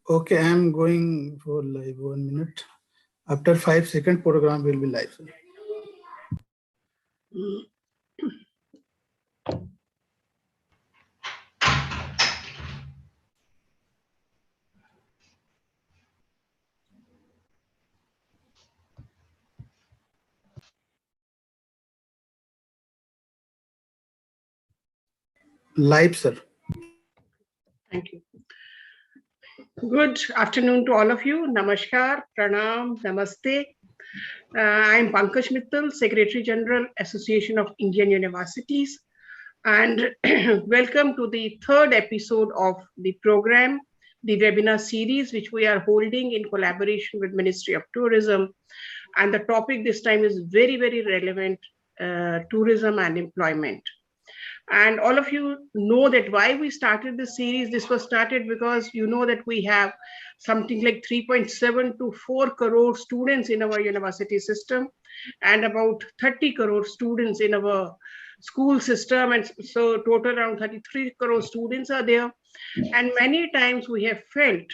Okay, I am going for live 1 minute. After 5 seconds, program will be live. Live, sir. Thank you. Good afternoon to all of you. Namaskar, pranam, namaste. I am Pankaj Mittal, Secretary General, Association of Indian Universities, and welcome to the third episode of the program, the webinar series, which we are holding in collaboration with Ministry of Tourism. And the topic this time is very, very relevant, tourism and employment. And all of you know that why we started this series. This was started because you know that we have something like 3.7 to 4 crore students in our university system and about 30 crore students in our school system. And so total around 33 crore students are there. And many times we have felt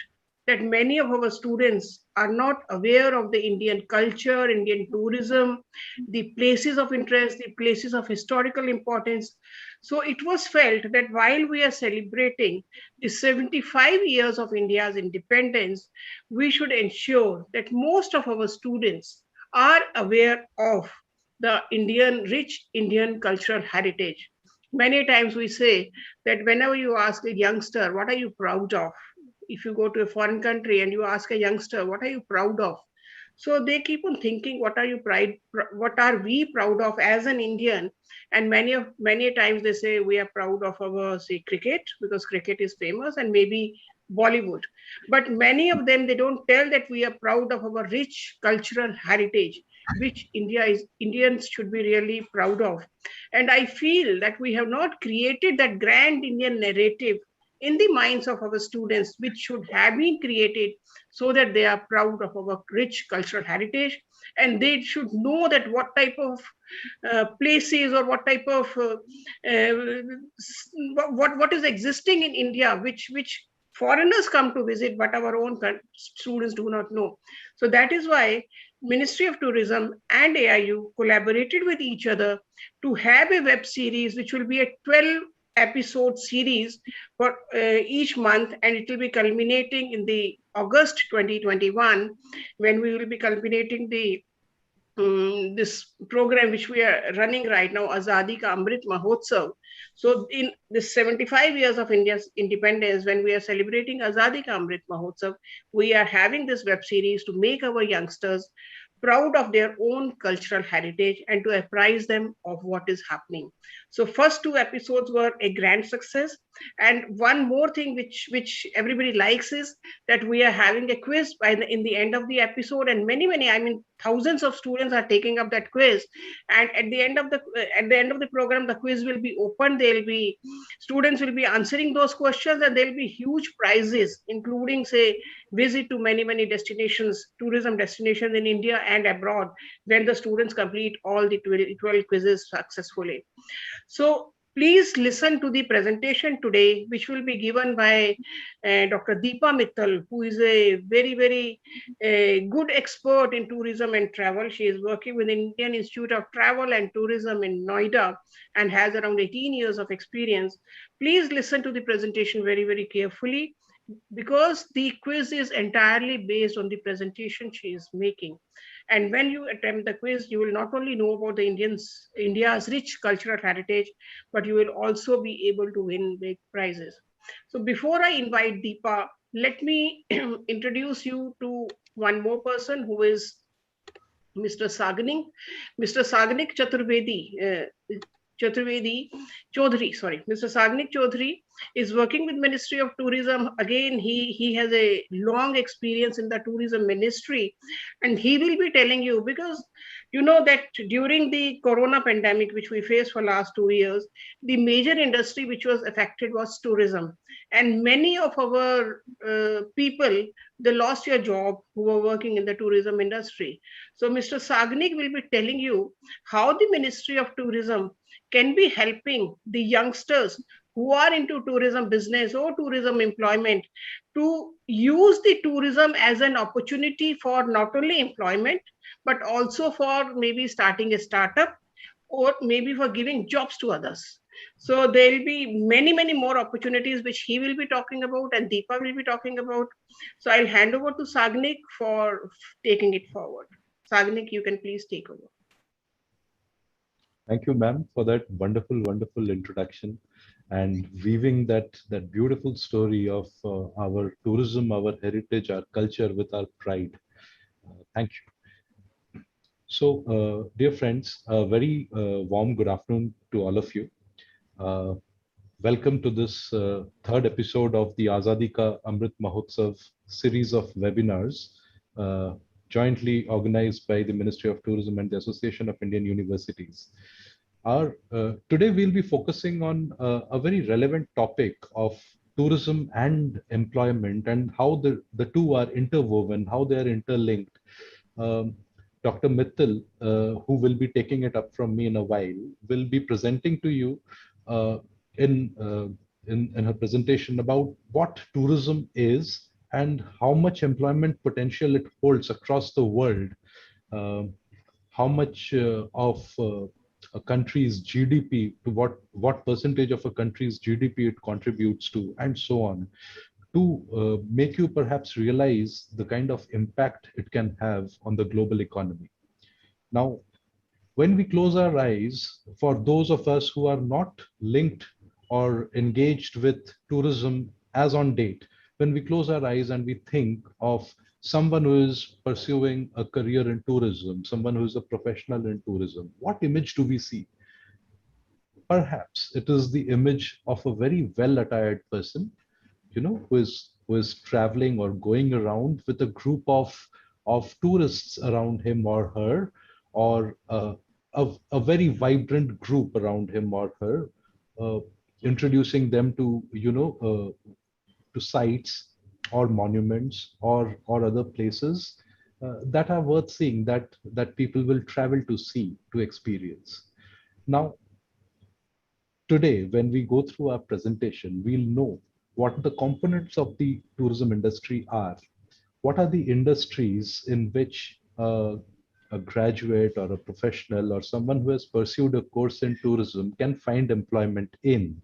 that many of our students are not aware of the Indian culture, Indian tourism, the places of interest, the places of historical importance. So it was felt that while we are celebrating the 75 years of India's independence, we should ensure that most of our students are aware of the rich Indian cultural heritage. Many times we say that whenever you ask a youngster, what are you proud of? If you go to a foreign country and you ask a youngster, what are you proud of? So they keep on thinking, what are we proud of as an Indian? And many times they say we are proud of our, say, cricket, because cricket is famous, and maybe Bollywood. But many of them, they don't tell that we are proud of our rich cultural heritage, which Indians should be really proud of. And I feel that we have not created that grand Indian narrative in the minds of our students, which should have been created so that they are proud of our rich cultural heritage, and they should know that what type of places or what type of uh, what is existing in India, which foreigners come to visit, but our own students do not know. So that is why Ministry of Tourism and AIU collaborated with each other to have a web series, which will be a 12 episode series for each month, and it will be culminating in the August 2021, when we will be culminating the this program which we are running right now, Azadi Ka Amrit Mahotsav. So in this 75 years of India's independence, when we are celebrating Azadi Ka Amrit Mahotsav, we are having this web series to make our youngsters proud of their own cultural heritage and to apprise them of what is happening. So first two episodes were a grand success. And one more thing which everybody likes is that we are having a quiz in the end of the episode, and many, I mean thousands of students are taking up that quiz. And at the end of the program, the quiz will be open. They'll be Students will be answering those questions, and there'll be huge prizes, including, say, visit to many destinations, tourism destinations in India and abroad, when the students complete all the 12 quizzes successfully. So please listen to the presentation today, which will be given by Dr. Deepa Mittal, who is a very good expert in tourism and travel. She is working with the Indian Institute of Travel and Tourism in Noida and has around 18 years of experience. Please listen to the presentation very carefully, because the quiz is entirely based on the presentation she is making. And when you attempt the quiz, you will not only know about India's rich cultural heritage, but you will also be able to win big prizes. So before I invite Deepa, let me introduce you to one more person, who is Mr. Sagnik. Mr. Sagnik Chaturvedi Chaudhary, sorry, Mr. Sagnik Chaudhary is working with Ministry of Tourism. Again, he has a long experience in the tourism ministry, and he will be telling you, because you know that during the corona pandemic, which we faced for last 2 years, the major industry which was affected was tourism, and many of our people, they lost their job who were working in the tourism industry. So Mr. Sagnik will be telling you how the Ministry of Tourism can be helping the youngsters who are into tourism business or tourism employment to use the tourism as an opportunity for not only employment, but also for maybe starting a startup or maybe for giving jobs to others. So there will be many, many more opportunities which he will be talking about and Deepa will be talking about. So I'll hand over to Sagnik for taking it forward. Sagnik, you can please take over. Thank you, ma'am, for that wonderful, wonderful introduction and weaving that beautiful story of our tourism, our heritage, our culture with our pride. Thank you. So, dear friends, a very warm good afternoon to all of you. Uh, Welcome to this third episode of the Azadi Ka Amrit Mahotsav series of webinars, uh, jointly organized by the Ministry of Tourism and the Association of Indian Universities. Today we'll be focusing on a very relevant topic of tourism and employment and how the two are interwoven, how they are interlinked. Um, Dr. Mittal, who will be taking it up from me in a while, will be presenting to you uh, in, uh, in her presentation about what tourism is and how much employment potential it holds across the world, uh, how much of a country's GDP, to what percentage of a country's GDP it contributes to, and so on, to make you perhaps realize the kind of impact it can have on the global economy. Now, when we close our eyes, for those of us who are not linked or engaged with tourism as on date, when we close our eyes and we think of someone who is pursuing a career in tourism, someone who is a professional in tourism, what image do we see? Perhaps it is the image of a very well-attired person, who is traveling or going around with a group of tourists around him or her, or a very vibrant group around him or her, uh, introducing them to to sites or monuments or other places that are worth seeing, that people will travel to see, to experience. Now, today, when we go through our presentation, we'll know what the components of the tourism industry are. What are the industries in which a graduate or a professional or someone who has pursued a course in tourism can find employment in?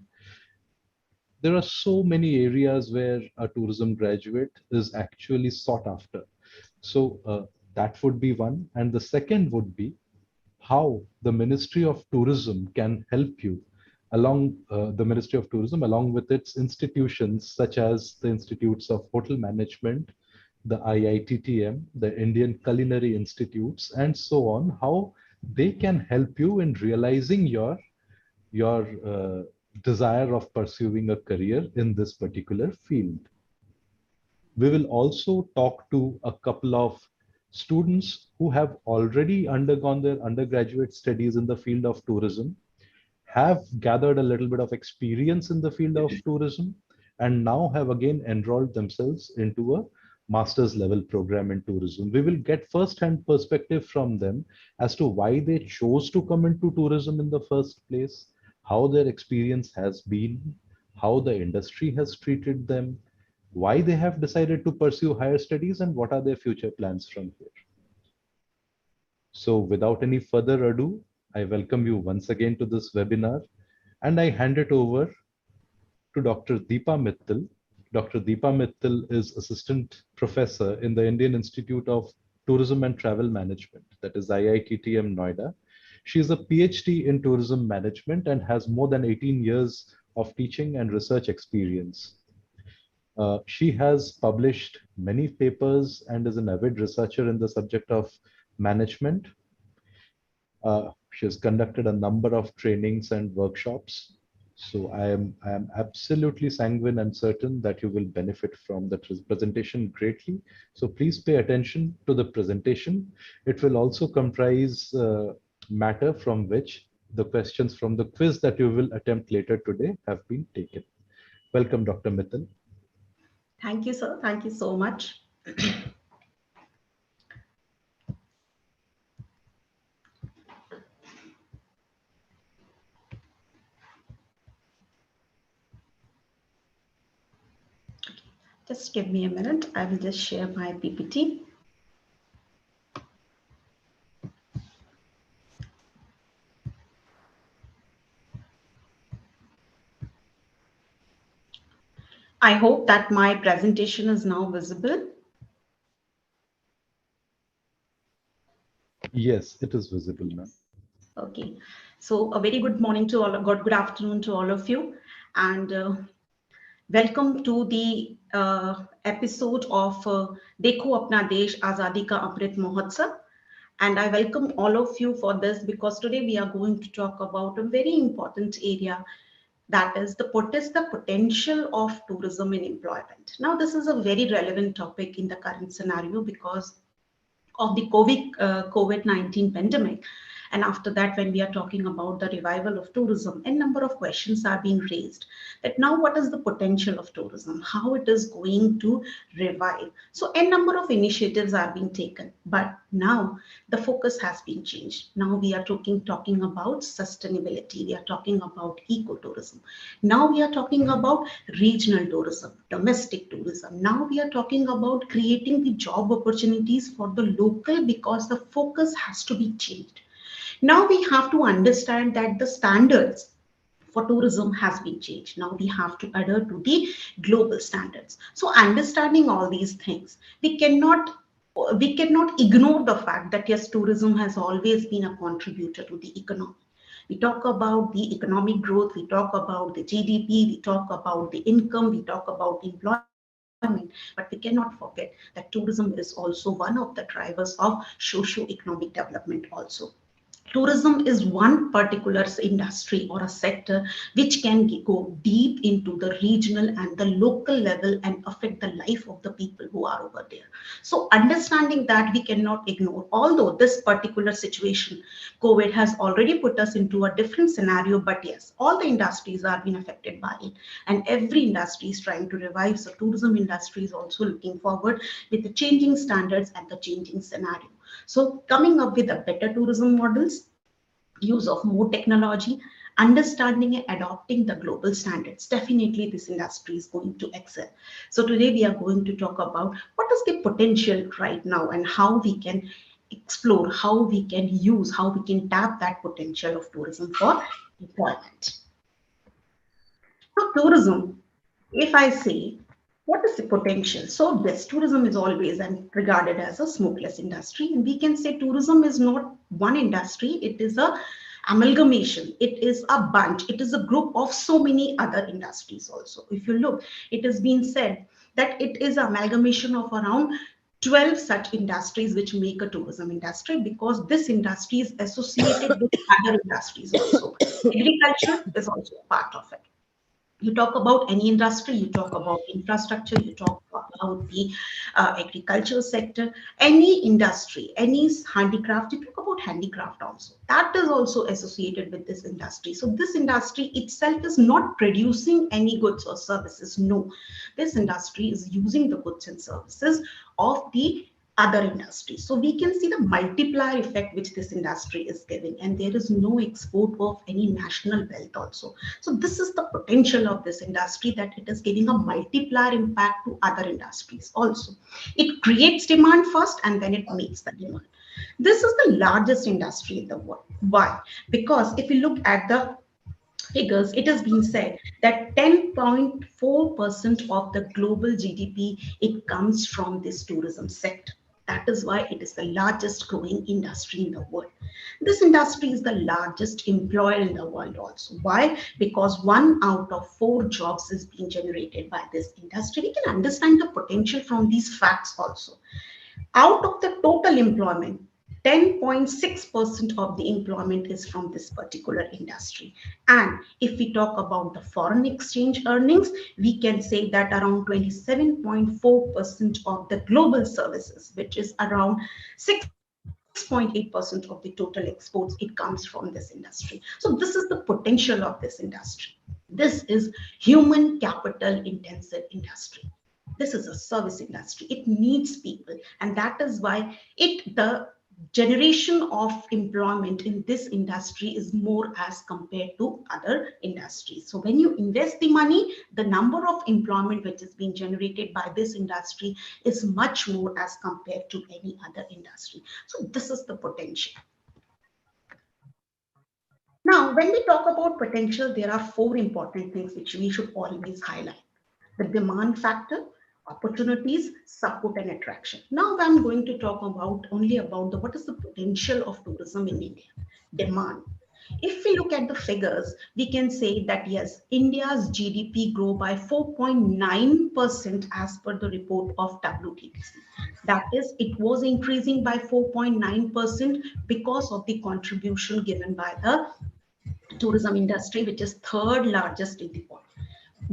There are so many areas where a tourism graduate is actually sought after. So that would be one. And the second would be how the Ministry of Tourism can help you along the Ministry of Tourism, along with its institutions such as the Institutes of Hotel Management, the IITTM, the Indian Culinary Institutes, and so on, how they can help you in realizing your desire of pursuing a career in this particular field. We will also talk to a couple of students who have already undergone their undergraduate studies in the field of tourism, have gathered a little bit of experience in the field of tourism, and now have again enrolled themselves into a master's level program in tourism. We will get first-hand perspective from them as to why they chose to come into tourism in the first place, how their experience has been, how the industry has treated them, why they have decided to pursue higher studies, and what are their future plans from here. So without any further ado, I welcome you once again to this webinar, and I hand it over to Dr. Deepa Mittal. Dr. Deepa Mittal is Assistant Professor in the Indian Institute of Tourism and Travel Management, that is IITTM Noida. She is a PhD in tourism management and has more than 18 years of teaching and research experience. She has published many papers and is an avid researcher in the subject of management. She has conducted a number of trainings and workshops. So I am absolutely sanguine and certain that you will benefit from the presentation greatly. So please pay attention to the presentation. It will also comprise matter from which the questions from the quiz that you will attempt later today have been taken. Welcome, Dr. Mittal. Thank you, sir. Thank you so much. Just give me a minute. I will just share my PPT. I hope that my presentation is now visible. Yes, it is visible now. Okay, so a very good morning to all, good afternoon to all of you, and welcome to the episode of Dekho Apna Desh Azadi Ka Amrit Mahotsav. And I welcome all of you for this because today we are going to talk about a very important area, that is what is the potential of tourism in employment. Now, this is a very relevant topic in the current scenario because of the COVID-19 pandemic. And after that, when we are talking about the revival of tourism, a number of questions are being raised that now what is the potential of tourism, how it is going to revive. So a number of initiatives are being taken, but now the focus has been changed. Now we are talking about sustainability. We are talking about ecotourism. Now we are talking about regional tourism, domestic tourism. Now we are talking about creating the job opportunities for the local because the focus has to be changed. Now we have to understand that the standards for tourism has been changed. Now we have to adhere to the global standards. So understanding all these things, we cannot ignore the fact that yes, tourism has always been a contributor to the economy. We talk about the economic growth, we talk about the GDP, we talk about the income, we talk about employment, but we cannot forget that tourism is also one of the drivers of socio-economic development also. Tourism is one particular industry or a sector which can go deep into the regional and the local level and affect the life of the people who are over there. So understanding that we cannot ignore, although this particular situation, COVID has already put us into a different scenario, but yes, all the industries are being affected by it and every industry is trying to revive. So tourism industry is also looking forward with the changing standards and the changing scenario. So coming up with a better tourism models, use of more technology, understanding and adopting the global standards. Definitely this industry is going to excel. So today we are going to talk about what is the potential right now and how we can explore, how we can use, how we can tap that potential of tourism for employment. Now tourism, if I say, what is the potential? So this tourism is always regarded as a smokeless industry, and we can say tourism is not one industry, it is a amalgamation, it is a bunch, it is a group of so many other industries also. If you look, it has been said that it is amalgamation of around 12 such industries which make a tourism industry, because this industry is associated with other industries also. Agriculture is also a part of it. You talk about any industry, you talk about infrastructure, you talk about the agricultural sector, any industry, any handicraft, you talk about handicraft also. That is also associated with this industry. So this industry itself is not producing any goods or services. No, this industry is using the goods and services of the other industries. So we can see the multiplier effect which this industry is giving, and there is no export of any national wealth also. So this is the potential of this industry, that it is giving a multiplier impact to other industries also. It creates demand first and then it meets the demand. This is the largest industry in the world. Why? Because if you look at the figures, it has been said that 10.4% of the global GDP, it comes from this tourism sector. That is why it is the largest growing industry in the world. This industry is the largest employer in the world also. Why? Because 1 out of 4 jobs is being generated by this industry. We can understand the potential from these facts also. Out of the total employment, 10.6% of the employment is from this particular industry. And if we talk about the foreign exchange earnings, we can say that around 27.4% of the global services, which is around 6.8% of the total exports, it comes from this industry. So this is the potential of this industry. This is human capital intensive industry. This is a service industry. It needs people, and that is why the generation of employment in this industry is more as compared to other industries. So when you invest the money, the number of employment which is being generated by this industry is much more as compared to any other industry. So this is the potential. Now, when we talk about potential, there are 4 important things which we should always highlight: the demand factor, opportunities, support, and attraction. Now I'm going to talk about only about what is the potential of tourism in India. Demand. If we look at the figures, we can say that yes, India's GDP grew by 4.9% as per the report of WTTC. That is, it was increasing by 4.9% because of the contribution given by the tourism industry, which is 3rd largest in the world.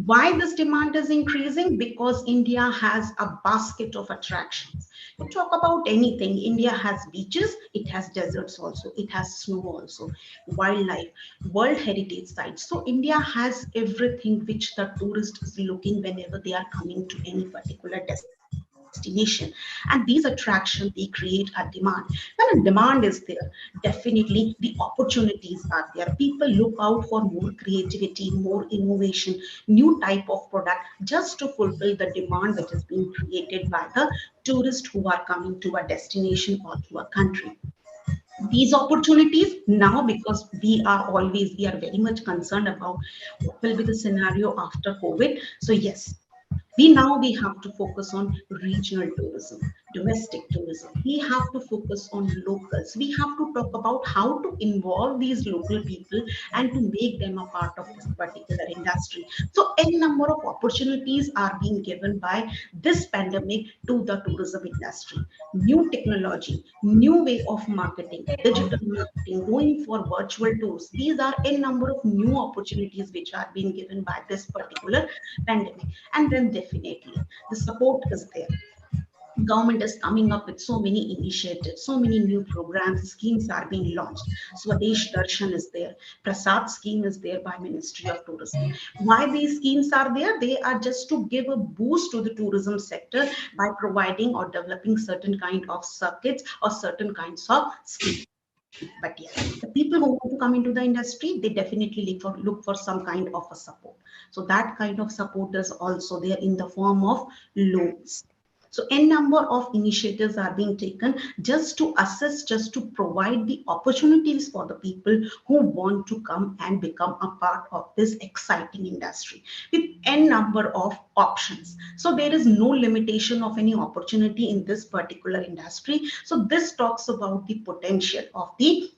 Why this demand is increasing? Because India has a basket of attractions. You talk about anything, India has beaches, it has deserts also, it has snow also, wildlife, world heritage sites. So India has everything which the tourist is looking whenever they are coming to any particular destination. And these attractions, they create a demand. When a demand is there, definitely the opportunities are there. People look out for more creativity, more innovation, new type of product, just to fulfill the demand which is being created by the tourists who are coming to a destination or to a country. These opportunities now, because we are very much concerned about what will be the scenario after COVID. So yes, we have to focus on regional tourism, domestic tourism. We have to focus on locals. We have to talk about how to involve these local people and to make them a part of this particular industry. So a number of opportunities are being given by this pandemic to the tourism industry. New technology, new way of marketing, digital marketing, going for virtual tours. These are a number of new opportunities which are being given by this particular pandemic. And then definitely the support is there. Government is coming up with so many initiatives, so many new programs, schemes are being launched. Swadesh Darshan is there, Prasad scheme is there by Ministry of Tourism. Why these schemes are there? They are just to give a boost to the tourism sector by providing or developing certain kind of circuits or certain kinds of schemes. But yes, the people who want to come into the industry, they definitely look for some kind of a support. So that kind of support is also there in the form of loans. So a number of initiatives are being taken just to assess, just to provide the opportunities for the people who want to come and become a part of this exciting industry with a number of options. So there is no limitation of any opportunity in this particular industry. So this talks about the potential of the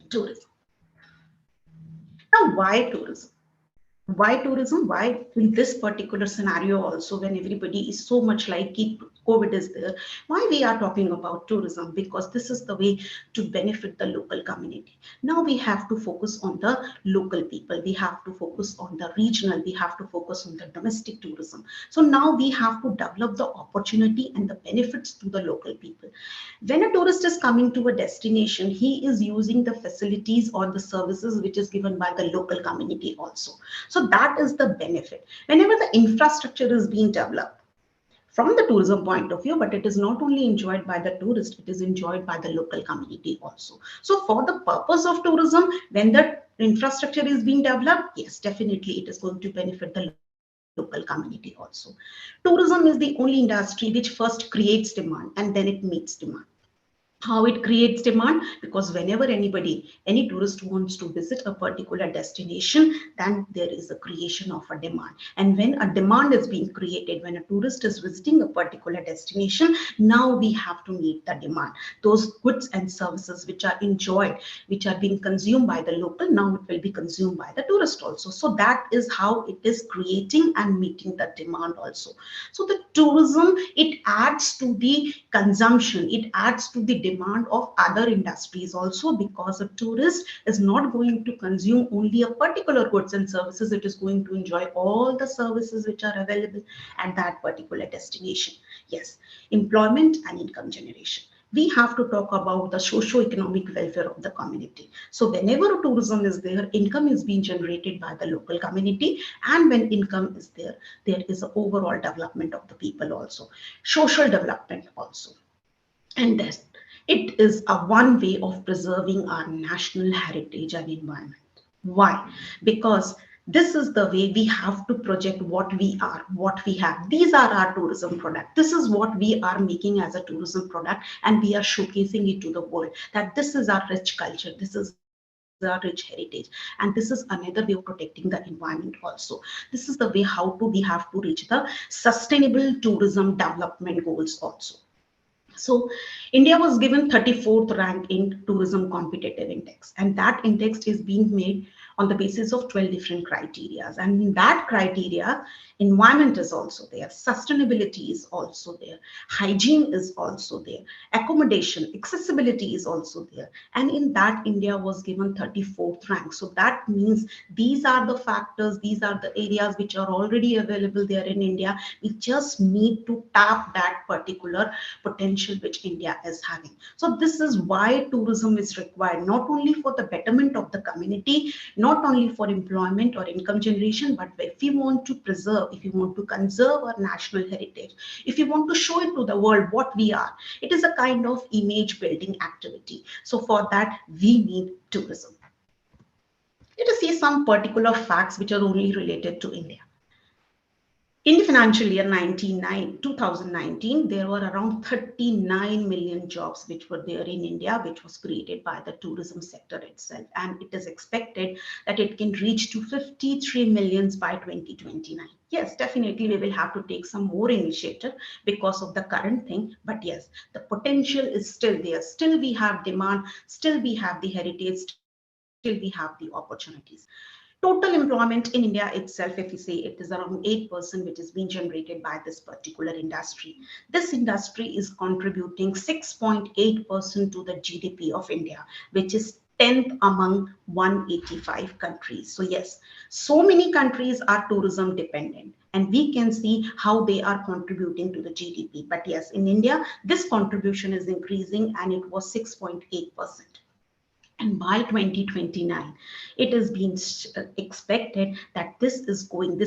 tourism. Now, why tourism? Why tourism? Why in this particular scenario also, when everybody is so much like COVID is there, why we are talking about tourism? Because this is the way to benefit the local community. Now we have to focus on the local people. We have to focus on the regional. We have to focus on the domestic tourism. So now we have to develop the opportunity and the benefits to the local people. When a tourist is coming to a destination, he is using the facilities or the services which is given by the local community also. So that is the benefit. Whenever the infrastructure is being developed from the tourism point of view, but it is not only enjoyed by the tourist, it is enjoyed by the local community also. So for the purpose of tourism, when the infrastructure is being developed, yes, definitely it is going to benefit the local community also. Tourism is the only industry which first creates demand and then it meets demand. How it creates demand? Because whenever any tourist wants to visit a particular destination, then there is a creation of a demand. And when a demand is being created, when a tourist is visiting a particular destination, now we have to meet the demand. Those goods and services which are enjoyed, which are being consumed by the local, now it will be consumed by the tourist also. So that is how it is creating and meeting the demand also. So the tourism, it adds to the consumption, it adds to the demand of other industries also, because a tourist is not going to consume only a particular goods and services, it is going to enjoy all the services which are available at that particular destination. Yes, employment and income generation. We have to talk about the socio-economic welfare of the community. So whenever tourism is there, income is being generated by the local community, and when income is there, there is an overall development of the people also, social development also. And this, it is a one way of preserving our national heritage and environment. Why? Because this is the way we have to project what we are, what we have. These are our tourism product. This is what we are making as a tourism product, and we are showcasing it to the world that this is our rich culture, this is our rich heritage, and this is another way of protecting the environment also. This is the way how to we have to reach the sustainable tourism development goals also. So India was given 34th rank in tourism competitive index, and that index is being made on the basis of 12 different criteria. And in that criteria, environment is also there, sustainability is also there, hygiene is also there, accommodation, accessibility is also there. And in that, India was given 34th rank. So that means these are the factors, these are the areas which are already available there in India. We just need to tap that particular potential which India is having. So this is why tourism is required, not only for the betterment of the community, not only for employment or income generation, but if we want to preserve, if you want to conserve our national heritage, if you want to show it to the world what we are, it is a kind of image building activity. So for that, we need tourism. Let us see some particular facts which are only related to India. In the financial year 2019, there were around 39 million jobs which were there in India, which was created by the tourism sector itself. And it is expected that it can reach to 53 millions by 2029. Yes, definitely we will have to take some more initiative because of the current thing. But yes, the potential is still there. Still we have demand, still we have the heritage, still we have the opportunities. Total employment in India itself, if we say, it is around 8%, which is being generated by this particular industry. This industry is contributing 6.8% to the GDP of India, which is 10th among 185 countries. So yes, so many countries are tourism dependent, and we can see how they are contributing to the GDP. But yes, in India, this contribution is increasing, and it was 6.8%. And by 2029, it is being expected that this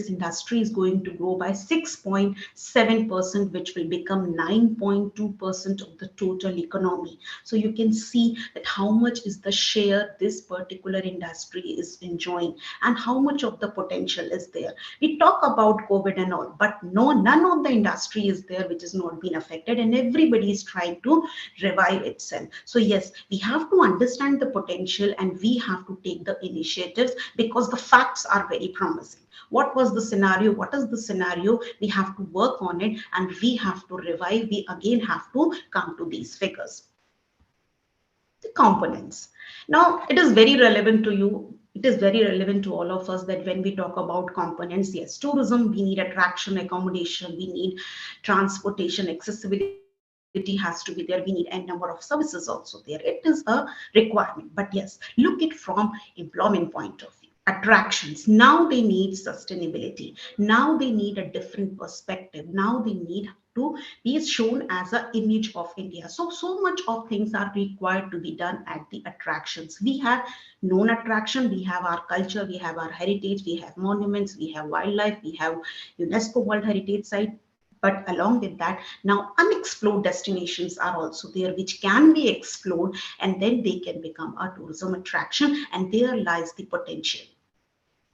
industry is going to grow by 6.7%, which will become 9.2% of the total economy. So you can see that how much is the share this particular industry is enjoying, and how much of the potential is there. We talk about COVID and all, but no, none of the industry is there which is not been affected, and everybody is trying to revive itself. So yes, we have to understand the potential, and we have to take the initiatives because the facts are very promising. What was the scenario? What is the scenario? We have to work on it, and we have to revive. We again have to come to these figures. The components. Now, it is very relevant to you. It is very relevant to all of us that when we talk about components, yes, tourism, we need attraction, accommodation, we need transportation, accessibility has to be there. We need n number of services also there. It is a requirement. But yes, look it from employment point of view. Attractions, now they need sustainability. Now they need a different perspective. Now they need to be shown as an image of India. So much of things are required to be done at the attractions. We have known attraction, we have our culture, we have our heritage, we have monuments, we have wildlife, we have UNESCO World Heritage Site. But along with that, now unexplored destinations are also there, which can be explored, and then they can become a tourism attraction, and there lies the potential.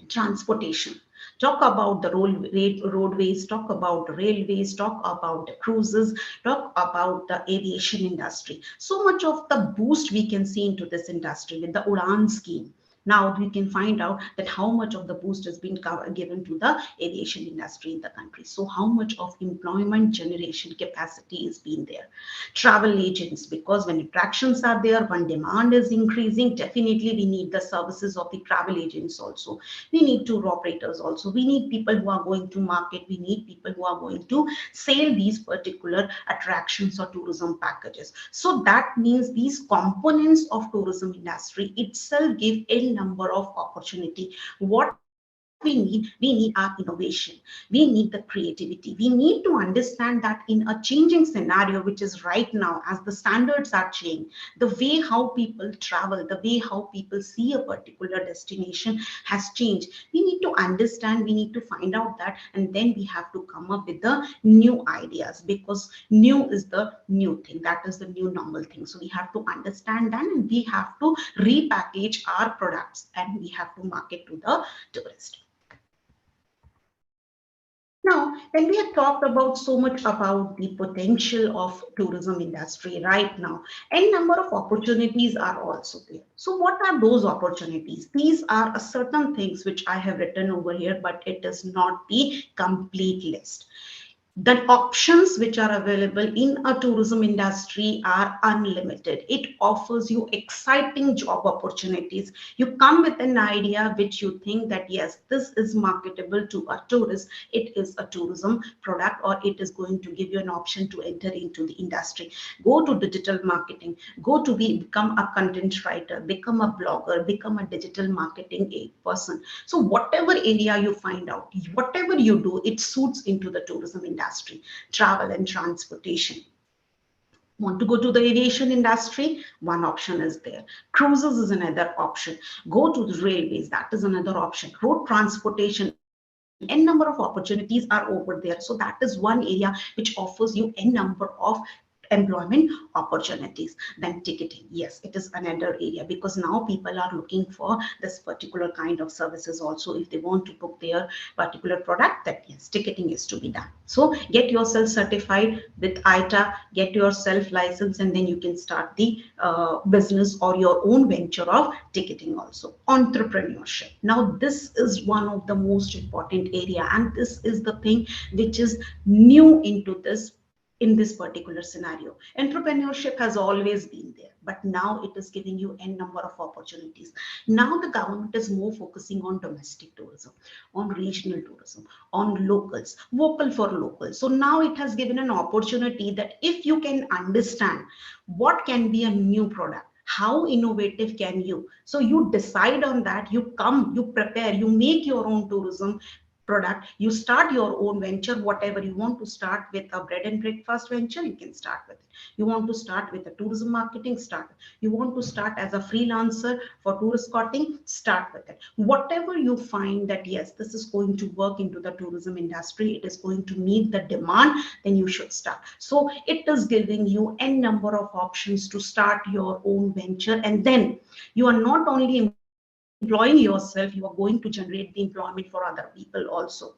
Transportation. Talk about the roadways, talk about the railways, talk about the cruises, talk about the aviation industry. So much of the boost we can see into this industry with the Udan scheme. Now we can find out that how much of the boost has been given to the aviation industry in the country. So how much of employment generation capacity is being there. Travel agents, because when attractions are there, when demand is increasing, definitely we need the services of the travel agents also. We need tour operators also. We need people who are going to market. We need people who are going to sell these particular attractions or tourism packages. So that means these components of tourism industry itself give a number of opportunity. What we need our innovation. We need the creativity. We need to understand that in a changing scenario, which is right now, as the standards are changing, the way how people travel, the way how people see a particular destination has changed. We need to understand, we need to find out that, and then we have to come up with the new ideas, because new is the new thing. That is the new normal thing. So we have to understand that, and we have to repackage our products, and we have to market to the tourist. Now, when we have talked about so much about the potential of tourism industry right now, a number of opportunities are also there. So what are those opportunities? These are certain things which I have written over here, but it is not the complete list. The options which are available in a tourism industry are unlimited. It offers you exciting job opportunities. You come with an idea which you think that yes, this is marketable to a tourist. It is a tourism product, or it is going to give you an option to enter into the industry. Go to digital marketing, go to become a content writer, become a blogger, become a digital marketing person. So whatever area you find out, whatever you do, it suits into the tourism industry. Travel and transportation. Want to go to the aviation industry? One option is there. Cruises is another option. Go to the railways, that is another option. Road transportation, n number of opportunities are over there. So that is one area which offers you n number of employment opportunities. Then ticketing, yes, it is another area, because now people are looking for this particular kind of services also. If they want to book their particular product, that yes, ticketing is to be done. So get yourself certified with ITA, get yourself licensed, and then you can start the business or your own venture of ticketing also. Entrepreneurship, now this is one of the most important area, and this is the thing which is new into this. In this particular scenario, entrepreneurship has always been there, but now it is giving you a number of opportunities. Now the government is more focusing on domestic tourism, on regional tourism, on locals, vocal for locals. So now it has given an opportunity that if you can understand what can be a new product, how innovative can you, so you decide on that, you come, you prepare, you make your own tourism product, you start your own venture. Whatever you want to start with, a bread and breakfast venture, you can start with it. You want to start with a tourism marketing, start. You want to start as a freelancer for tourist scouting, start with it. Whatever you find that yes, this is going to work into the tourism industry, it is going to meet the demand, then you should start. So it is giving you a number of options to start your own venture, and then you are not only employing yourself, you are going to generate the employment for other people also.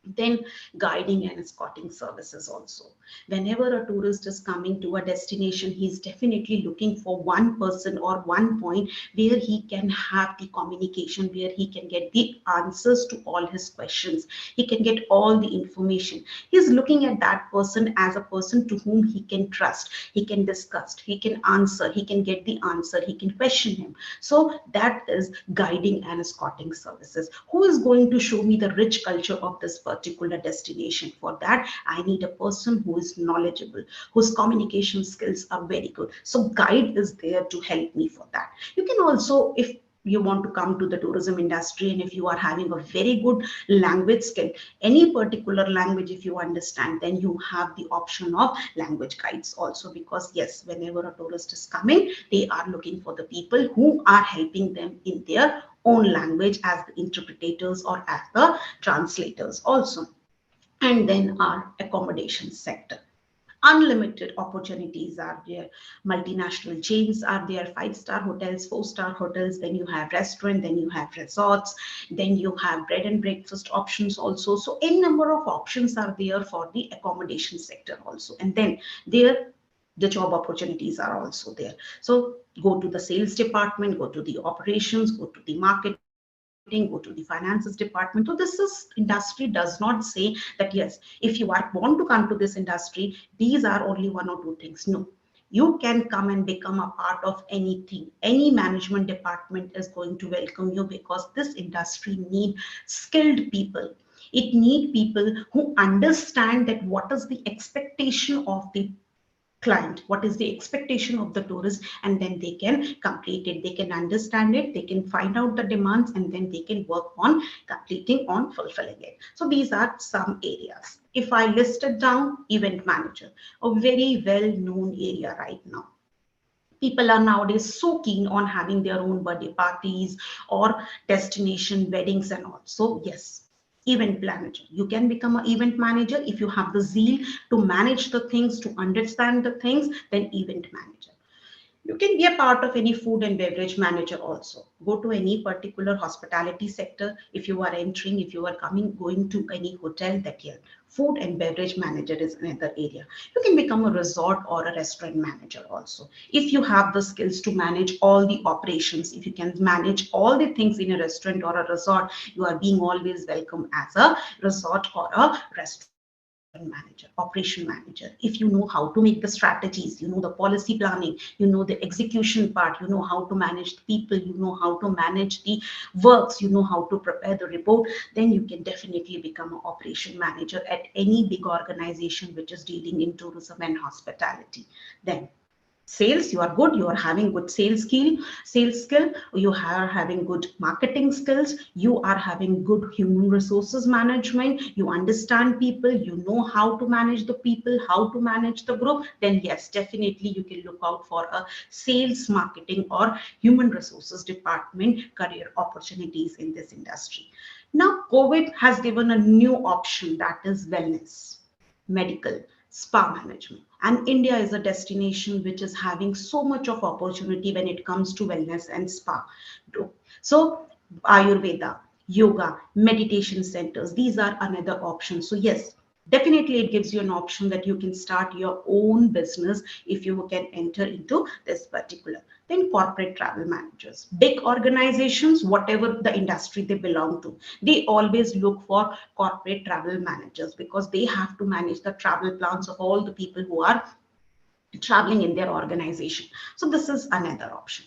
Then guiding and escorting services also. Whenever a tourist is coming to a destination, he's definitely looking for one person or one point where he can have the communication, where he can get the answers to all his questions. He can get all the information. He's looking at that person as a person to whom he can trust. He can discuss, he can answer, he can get the answer, he can question him. So that is guiding and escorting services. Who is going to show me the rich culture of this particular destination? For that, I need a person who is knowledgeable, whose communication skills are very good. So guide is there to help me for that. You can also, if you want to come to the tourism industry, and if you are having a very good language skill, any particular language if you understand, then you have the option of language guides also, because yes, whenever a tourist is coming, they are looking for the people who are helping them in their own language as the interpreters or as the translators also. And then our accommodation sector. Unlimited opportunities are there. Multinational chains are there, 5-star hotels, 4-star hotels, then you have restaurant, then you have resorts, then you have bread and breakfast options also. So a number of options are there for the accommodation sector also. And then there, the job opportunities are also there. So go to the sales department, go to the operations, go to the marketing, go to the finances department. So this is industry does not say that yes, if you want to come to this industry, these are only one or two things. No, you can come and become a part of anything. Any management department is going to welcome you, because this industry needs skilled people. It needs people who understand that what is the expectation of the client, what is the expectation of the tourist, and then they can complete it, they can understand it, they can find out the demands, and then they can work on completing, on fulfilling it. So these are some areas. If I list it down, event manager, a very well-known area right now. People are nowadays so keen on having their own birthday parties or destination weddings and all. So yes, event manager. You can become an event manager if you have the zeal to manage the things, to understand the things, then event manager. You can be a part of any food and beverage manager also. Go to any particular hospitality sector. If you are entering, if you are going to any hotel, that year, food and beverage manager is another area. You can become a resort or a restaurant manager also. If you have the skills to manage all the operations, if you can manage all the things in a restaurant or a resort, you are being always welcome as a resort or a restaurant manager, operation manager. If you know how to make the strategies, you know the policy planning, you know the execution part, you know how to manage the people, you know how to manage the works, you know how to prepare the report, then you can definitely become an operation manager at any big organization which is dealing in tourism and hospitality. Then sales, you are good, you are having good sales skill, you are having good marketing skills, you are having good human resources management, you understand people, you know how to manage the people, how to manage the group, then yes, definitely you can look out for a sales, marketing or human resources department career opportunities in this industry. Now COVID has given a new option, that is wellness, medical, spa management. And India is a destination which is having so much of opportunity when it comes to wellness and spa. So Ayurveda, yoga, meditation centers, these are another option. So yes, definitely it gives you an option that you can start your own business if you can enter into this particular. Then corporate travel managers, big organizations, whatever the industry they belong to, they always look for corporate travel managers because they have to manage the travel plans of all the people who are traveling in their organization. So this is another option.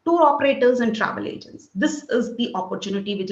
Tour operators and travel agents, this is the opportunity which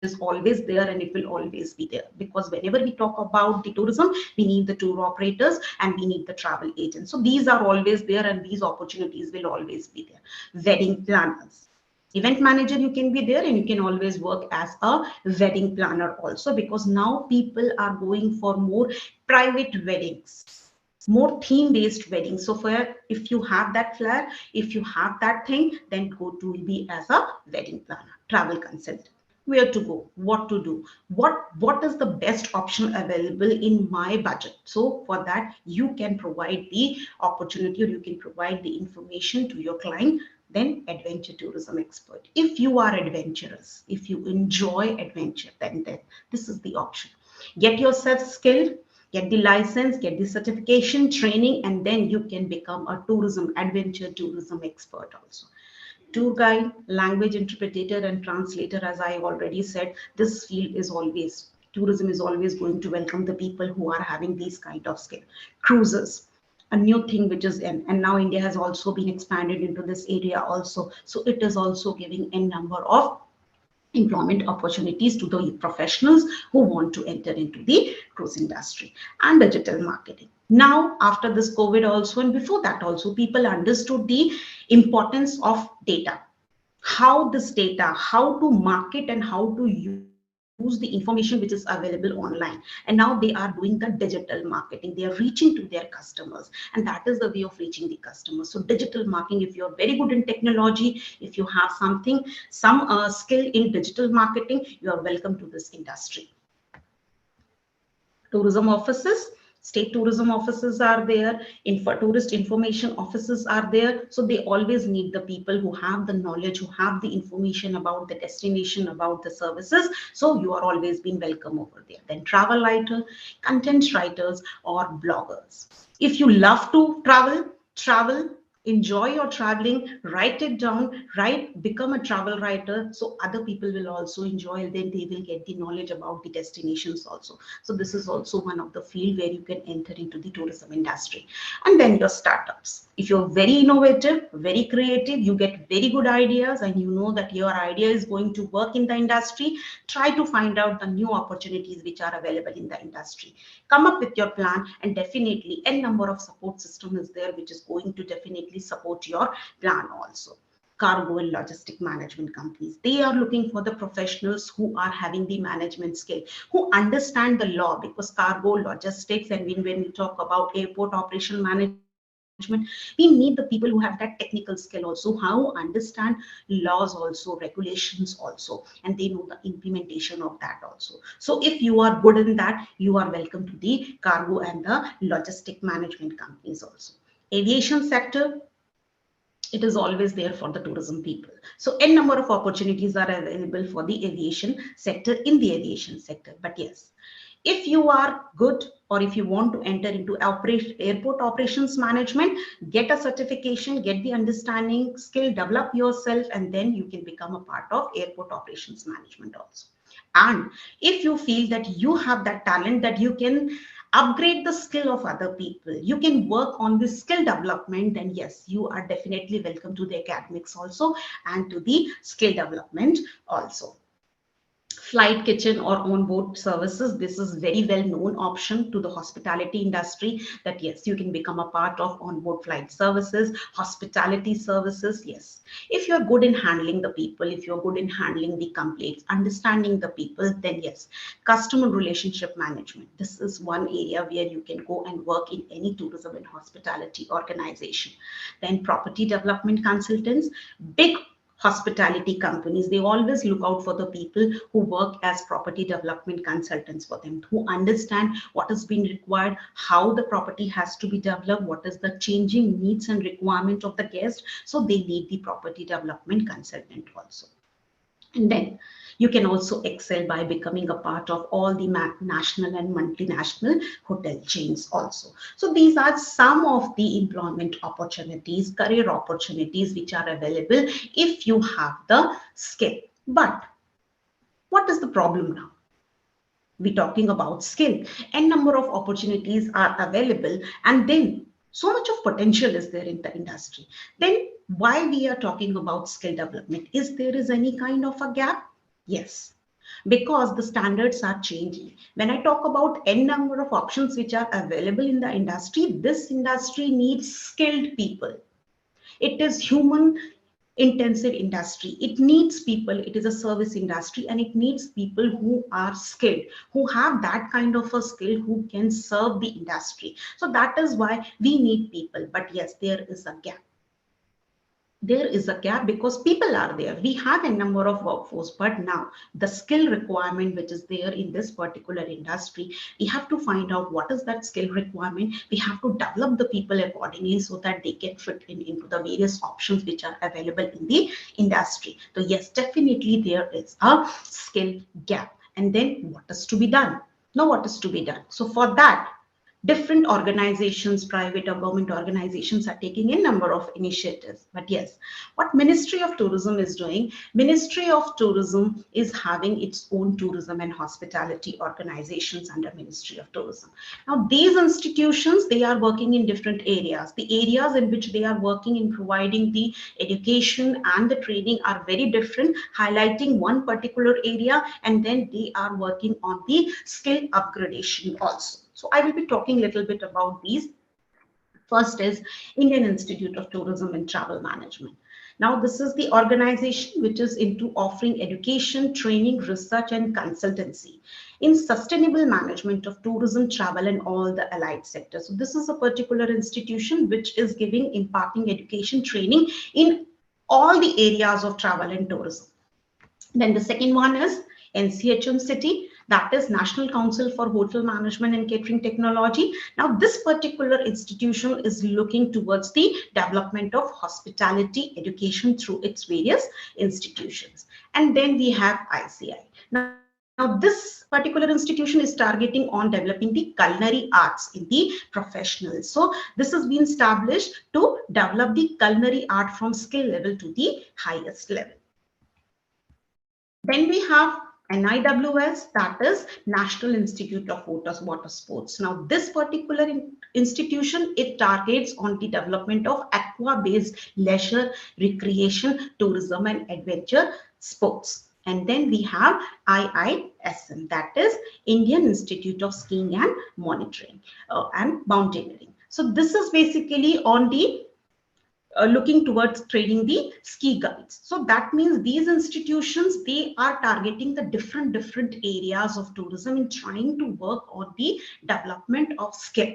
is always there and it will always be there, because whenever we talk about the tourism, we need the tour operators and we need the travel agents. So these are always there and these opportunities will always be there. Wedding planners, event manager, you can be there and you can always work as a wedding planner also, because now people are going for more private weddings, more theme-based weddings. So for if you have that flair, if you have that thing, then go to be as a wedding planner, travel consultant. Where to go, what to do, what is the best option available in my budget. So for that, you can provide the opportunity or you can provide the information to your client. Then adventure tourism expert. If you are adventurous, if you enjoy adventure, then this is the option. Get yourself skilled, get the license, get the certification, training, and then you can become a adventure tourism expert also. Tour guide, language interpreter and translator, as I already said, this field is always, tourism is always going to welcome the people who are having these kind of skill. Cruises, a new thing which is in, and now India has also been expanded into this area also. So it is also giving a number of employment opportunities to the professionals who want to enter into the cruise industry. And digital marketing. Now, after this COVID also, and before that also, people understood the importance of data, how this data, how to market and how to use the information which is available online. And now they are doing the digital marketing. They are reaching to their customers, and that is the way of reaching the customers. So digital marketing, if you're very good in technology, if you have some skill in digital marketing, you are welcome to this industry. Tourism offices, state tourism offices are there, tourist information offices are there. So they always need the people who have the knowledge, who have the information about the destination, about the services. So you are always being welcome over there. Then travel writer, content writers or bloggers. If you love to travel, enjoy your traveling, write it down, become a travel writer, so other people will also enjoy, and then they will get the knowledge about the destinations also. So this is also one of the field where you can enter into the tourism industry. And then your startups. If you're very innovative, very creative, you get very good ideas, and you know that your idea is going to work in the industry, try to find out the new opportunities which are available in the industry. Come up with your plan, and definitely n number of support system is there which is going to definitely support your plan also. Cargo and logistic management companies, they are looking for the professionals who are having the management skill, who understand the law, because cargo logistics, and when we talk about airport operation management, we need the people who have that technical skill also, how understand laws also, regulations also, and they know the implementation of that also. So if you are good in that, you are welcome to the cargo and the logistic management companies also. Aviation sector, it is always there for the tourism people. So n number of opportunities are available for the aviation sector, in the aviation sector. But yes, if you are good, or if you want to enter into airport operations management, get a certification, get the understanding, skill, develop yourself, and then you can become a part of airport operations management also. And if you feel that you have that talent, that you can upgrade the skill of other people, you can work on the skill development, then yes, you are definitely welcome to the academics also, and to the skill development also. Flight kitchen or on-board services, this is very well known option to the hospitality industry, that yes, you can become a part of on-board flight services, hospitality services. Yes, if you're good in handling the people, if you're good in handling the complaints, understanding the people, then yes, customer relationship management, this is one area where you can go and work in any tourism and hospitality organization. Then property development consultants, big hospitality companies, they always look out for the people who work as property development consultants for them, who understand what has been required, how the property has to be developed, what is the changing needs and requirement of the guest. So they need the property development consultant also. And then you can also excel by becoming a part of all the national and multinational hotel chains also. So these are some of the employment opportunities, career opportunities which are available if you have the skill. But what is the problem now? We're talking about skill, and number of opportunities are available, and then so much of potential is there in the industry. Then why we are talking about skill development? Is there is any kind of a gap? Yes, because the standards are changing. When I talk about n number of options which are available in the industry, this industry needs skilled people. It is human intensive industry. It needs people. It is a service industry, and it needs people who are skilled, who have that kind of a skill, who can serve the industry. So that is why we need people. But yes, there is a gap. There is a gap because people are there. We have a number of workforce, but now the skill requirement which is there in this particular industry, we have to find out what is that skill requirement. We have to develop the people accordingly so that they can fit into the various options which are available in the industry. So yes, definitely there is a skill gap. And then what is to be done? Now what is to be done? So for that, different organizations, private or government organizations, are taking a number of initiatives. But yes, what Ministry of Tourism is doing, Ministry of Tourism is having its own tourism and hospitality organizations under Ministry of Tourism. Now these institutions, they are working in different areas. The areas in which they are working in providing the education and the training are very different, highlighting one particular area, and then they are working on the skill upgradation also. So I will be talking a little bit about these. First is Indian Institute of Tourism and Travel Management. Now, this is the organization which is into offering education, training, research, and consultancy in sustainable management of tourism, travel, and all the allied sectors. So this is a particular institution which is imparting education, training in all the areas of travel and tourism. Then the second one is NCHM City, that is National Council for Hotel Management and Catering Technology. Now, this particular institution is looking towards the development of hospitality education through its various institutions. And then we have ICI. Now, Now, this particular institution is targeting on developing the culinary arts in the professionals. So this has been established to develop the culinary art from skill level to the highest level. Then we have NIWS, that is National Institute of Water Sports. Now, this particular institution, it targets on the development of aqua-based leisure, recreation, tourism, and adventure sports. And then we have IISM, that is Indian Institute of Skiing and Monitoring and Mountaineering. So this is basically on the looking towards training the ski guides. So that means these institutions, they are targeting the different areas of tourism and trying to work on the development of skill.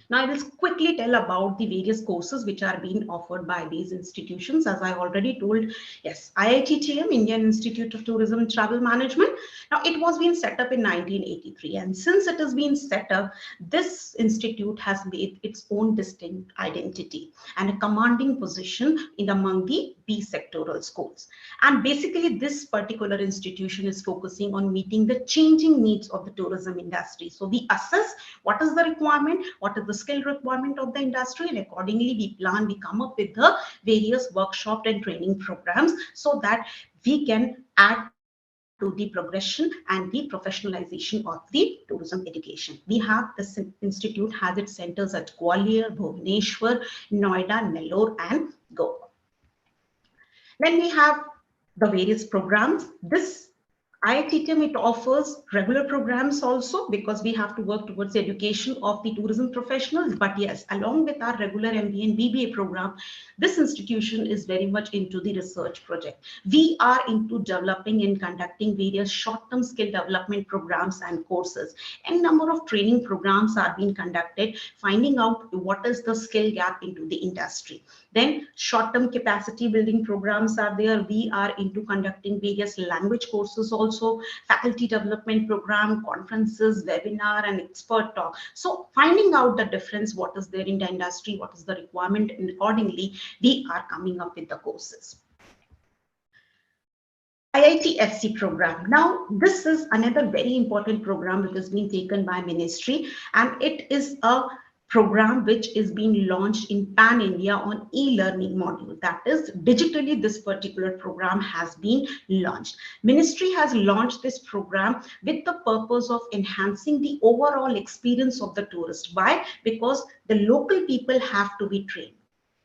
Now, I will quickly tell about the various courses which are being offered by these institutions. As I already told, yes, IITTM, Indian Institute of Tourism and Travel Management. Now, it was being set up in 1983. And since it has been set up, this institute has made its own distinct identity and a commanding position in among the B sectoral schools. And basically, this particular institution is focusing on meeting the changing needs of the tourism industry. So we assess what is the requirement, what is the skill requirement of the industry, and accordingly we come up with the various workshop and training programs so that we can add to the progression and the professionalization of the tourism education. We have this institute has its centers at Gwalior, Bhubaneswar, Noida, Nellore, and Goa. Then we have the various programs. This IITTM, it offers regular programs also because we have to work towards the education of the tourism professionals. But yes, along with our regular MBA and BBA program, this institution is very much into the research project. We are into developing and conducting various short-term skill development programs and courses. And number of training programs are being conducted, finding out what is the skill gap into the industry. Then short-term capacity building programs are there. We are into conducting various language courses also, faculty development program, conferences, webinar, and expert talk. So finding out the difference, what is there in the industry, what is the requirement, and accordingly, we are coming up with the courses. IIT-FC program. Now, this is another very important program which has been taken by ministry, and it is a program which is being launched in Pan India on e-learning module. That is digitally, this particular program has been launched. Ministry has launched this program with the purpose of enhancing the overall experience of the tourist. Why? Because the local people have to be trained.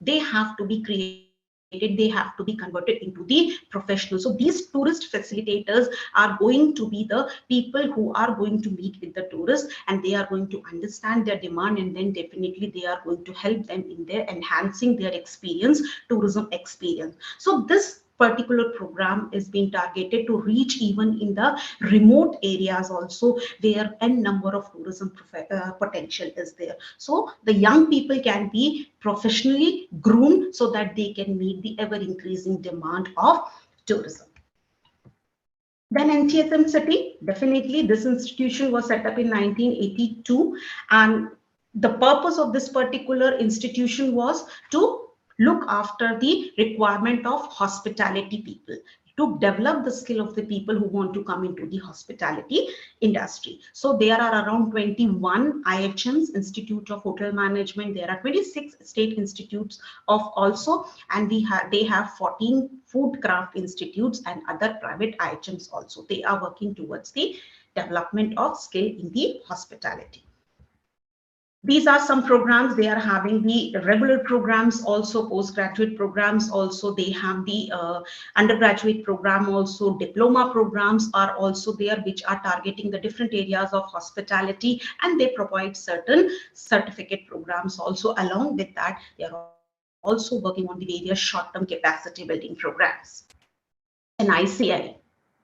They have to be created. They have to be converted into the professionals. So these tourist facilitators are going to be the people who are going to meet with the tourists, and they are going to understand their demand, and then definitely they are going to help them in their enhancing their experience, tourism experience. So this particular program is being targeted to reach even in the remote areas also, where n number of tourism potential is there. So the young people can be professionally groomed so that they can meet the ever increasing demand of tourism. Then NTSM City, definitely this institution was set up in 1982, and the purpose of this particular institution was to look after the requirement of hospitality people, to develop the skill of the people who want to come into the hospitality industry. So there are around 21 IHMs, Institute of Hotel Management. There are 26 state institutes of also, and they have 14 food craft institutes and other private IHMs also. They are working towards the development of skill in the hospitality. These are some programs. They are having the regular programs, also postgraduate programs. Also, they have the undergraduate program. Also, diploma programs are also there, which are targeting the different areas of hospitality, and they provide certain certificate programs. Also, along with that, they are also working on the various short-term capacity building programs. And ICI.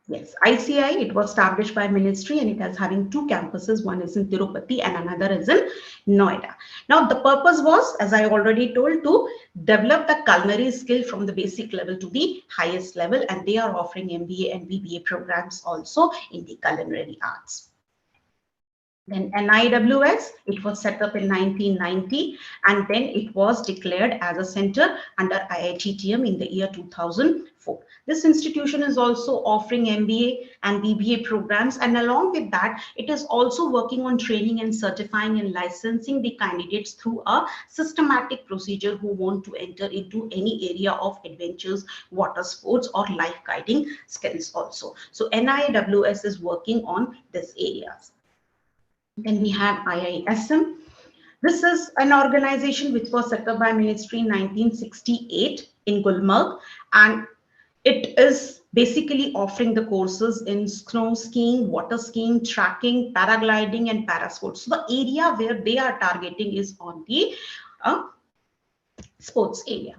Yes, ICI, it was established by ministry, and it is having two campuses. One is in Tirupati and another is in Noida. Now, the purpose was, as I already told, to develop the culinary skill from the basic level to the highest level, and they are offering MBA and BBA programs also in the culinary arts. Then NIWS, it was set up in 1990, and then it was declared as a center under IITTM in the year 2004. This institution is also offering MBA and BBA programs, and along with that, it is also working on training and certifying and licensing the candidates through a systematic procedure who want to enter into any area of adventures, water sports, or life guiding skills also. So NIWS is working on these areas. Then we have IISM. This is an organization which was set up by Ministry in 1968 in Gulmarg, and it is basically offering the courses in snow skiing, water skiing, trekking, paragliding, and parasports. So the area where they are targeting is on the sports area.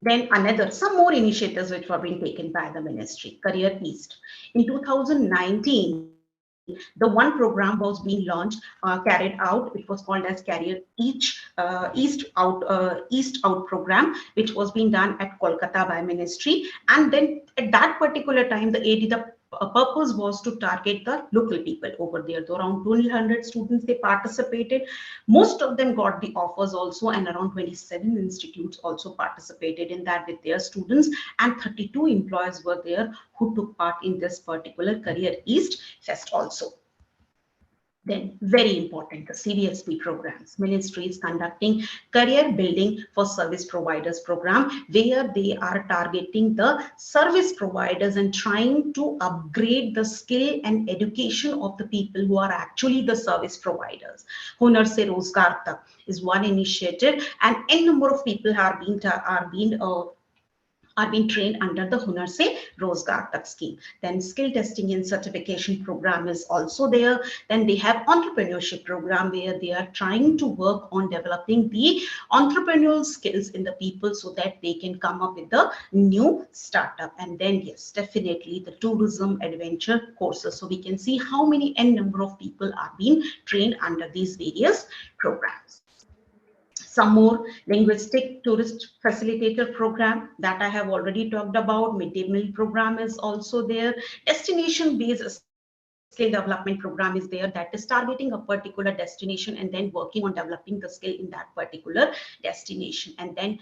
Then some more initiatives which were being taken by the ministry. Career East. In 2019, the one program was being launched, carried out. It was called as Career East Out program, which was being done at Kolkata by ministry. And then at that particular time, the purpose was to target the local people over there. So around 200 students, they participated. Most of them got the offers also, and around 27 institutes also participated in that with their students, and 32 employers were there who took part in this particular Career East Fest also. Then very important, the CDSP programs. Ministry is conducting career building for service providers program, where they are targeting the service providers and trying to upgrade the skill and education of the people who are actually the service providers. Hunar Se Rozgar Tak is one initiative, and n number of people are being trained under the Hunar Se Rozgar Tak scheme. Then skill testing and certification program is also there. Then they have entrepreneurship program, where they are trying to work on developing the entrepreneurial skills in the people so that they can come up with the new startup. And then yes, definitely the tourism adventure courses. So we can see how many n number of people are being trained under these various programs. Some more linguistic tourist facilitator program that I have already talked about. Midday meal program is also there. Destination based skill development program is there, that is targeting a particular destination and then working on developing the skill in that particular destination. And then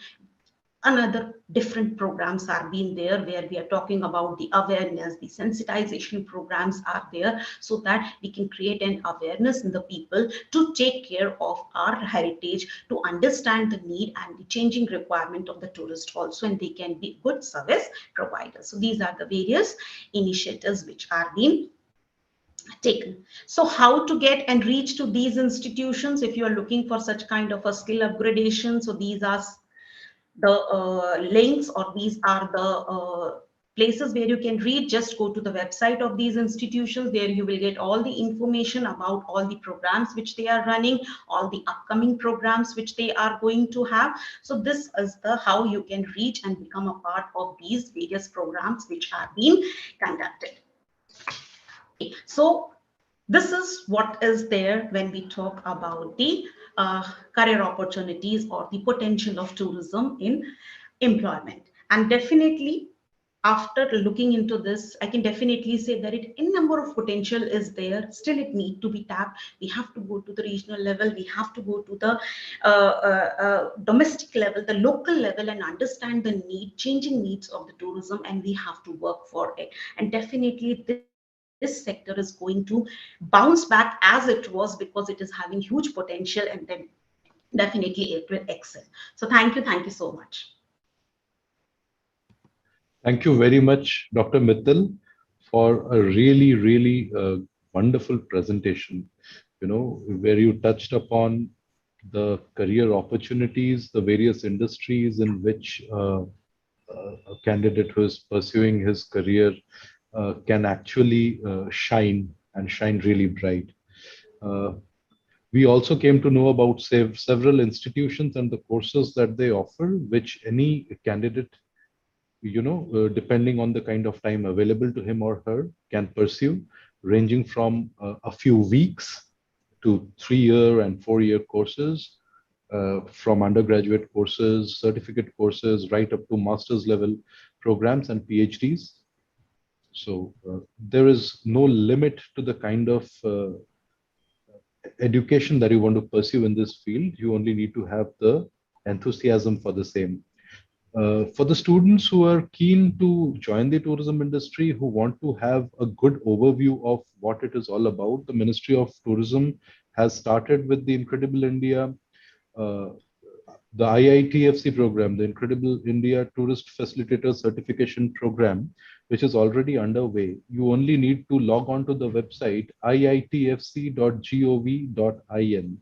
another different programs are being there, where we are talking about the awareness, the sensitization programs are there, so that we can create an awareness in the people to take care of our heritage, to understand the need and the changing requirement of the tourist also, and they can be good service providers. So these are the various initiatives which are being taken. So how to get and reach to these institutions if you are looking for such kind of a skill upgradation? So these are the links, or these are the places where you can read. Just go to the website of these institutions. There you will get all the information about all the programs which they are running, all the upcoming programs which they are going to have. So this is the how you can reach and become a part of these various programs which are being conducted. So this is what is there when we talk about the career opportunities or the potential of tourism in employment. And definitely, after looking into this, I can definitely say that in number of potential is there. Still, it need to be tapped. We have to go to the regional level. We have to go to the domestic level, the local level, and understand the changing needs of the tourism, and we have to work for it. And definitely, this sector is going to bounce back as it was, because it is having huge potential, and then definitely it will excel. So thank you so much. Thank you very much, Dr. Mittal, for a really wonderful presentation, where you touched upon the career opportunities, the various industries in which a candidate who is pursuing his career can actually shine really bright. We also came to know about several institutions and the courses that they offer, which any candidate, depending on the kind of time available to him or her, can pursue, ranging from a few weeks to 3-year and 4-year courses, from undergraduate courses, certificate courses, right up to master's level programs and PhDs. So there is no limit to the kind of education that you want to pursue in this field. You only need to have the enthusiasm for the same. For the students who are keen to join the tourism industry, who want to have a good overview of what it is all about, the Ministry of Tourism has started with the Incredible India, the IITFC program, the Incredible India Tourist Facilitator Certification Program, which is already underway. You only need to log on to the website iitfc.gov.in.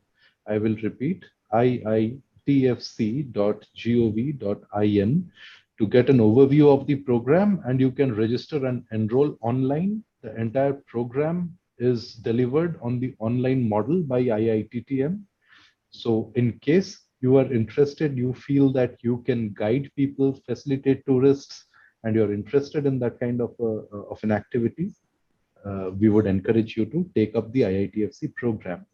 I will repeat, iitfc.gov.in to get an overview of the program, and you can register and enroll online. The entire program is delivered on the online model by IITTM. So in case you are interested, you feel that you can guide people, facilitate tourists, and you're interested in that kind of an activity, we would encourage you to take up the IITFC program.